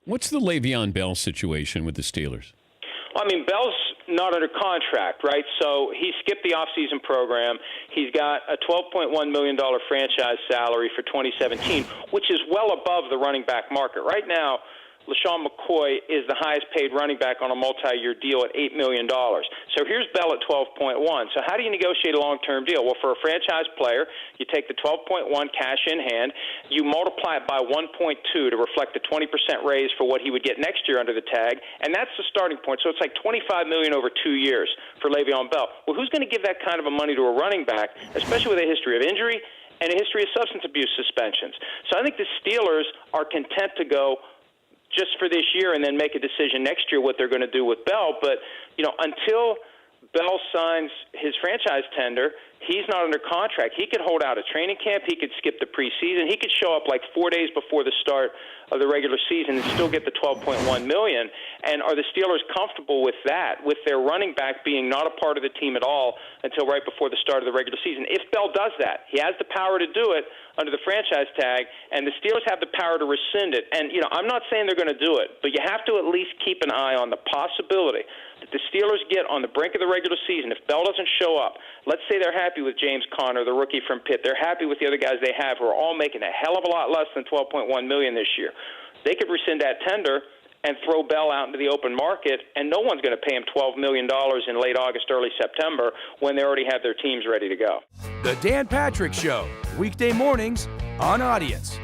What's the Le'Veon Bell situation with the Steelers? Well, I mean, Bell's not under contract, right? So he skipped the offseason program. He's got a $12.1 million franchise salary for 2017, which is well above the running back market. Right now, LaShawn McCoy is the highest-paid running back on a multi-year deal at $8 million. So here's Bell at 12.1. So how do you negotiate a long-term deal? Well, for a franchise player, you take the 12.1 cash in hand, you multiply it by 1.2 to reflect the 20% raise for what he would get next year under the tag, and that's the starting point. So it's like $25 million over 2 years for Le'Veon Bell. Well, who's going to give that kind of a money to a running back, especially with a history of injury and a history of substance abuse suspensions? So I think the Steelers are content to go just for this year and then make a decision next year what they're going to do with Bell. But, until Bell signs his franchise tender, he's not under contract. He could hold out a training camp. He could skip the preseason. He could show up like 4 days before the start of the regular season and still get the $12.1 million. And are the Steelers comfortable with that, with their running back being not a part of the team at all until right before the start of the regular season? If Bell does that, he has the power to do it under the franchise tag, and the Steelers have the power to rescind it. And, I'm not saying they're going to do it, but you have to at least keep an eye on the possibility that the Steelers get on the brink of the regular season. If Bell doesn't show up, let's say they're happy with James Conner, the rookie from Pitt. They're happy with the other guys they have who are all making a hell of a lot less than $12.1 million this year. They could rescind that tender and throw Bell out into the open market, and no one's going to pay him $12 million in late August, early September when they already have their teams ready to go. The Dan Patrick Show, weekday mornings on Audience.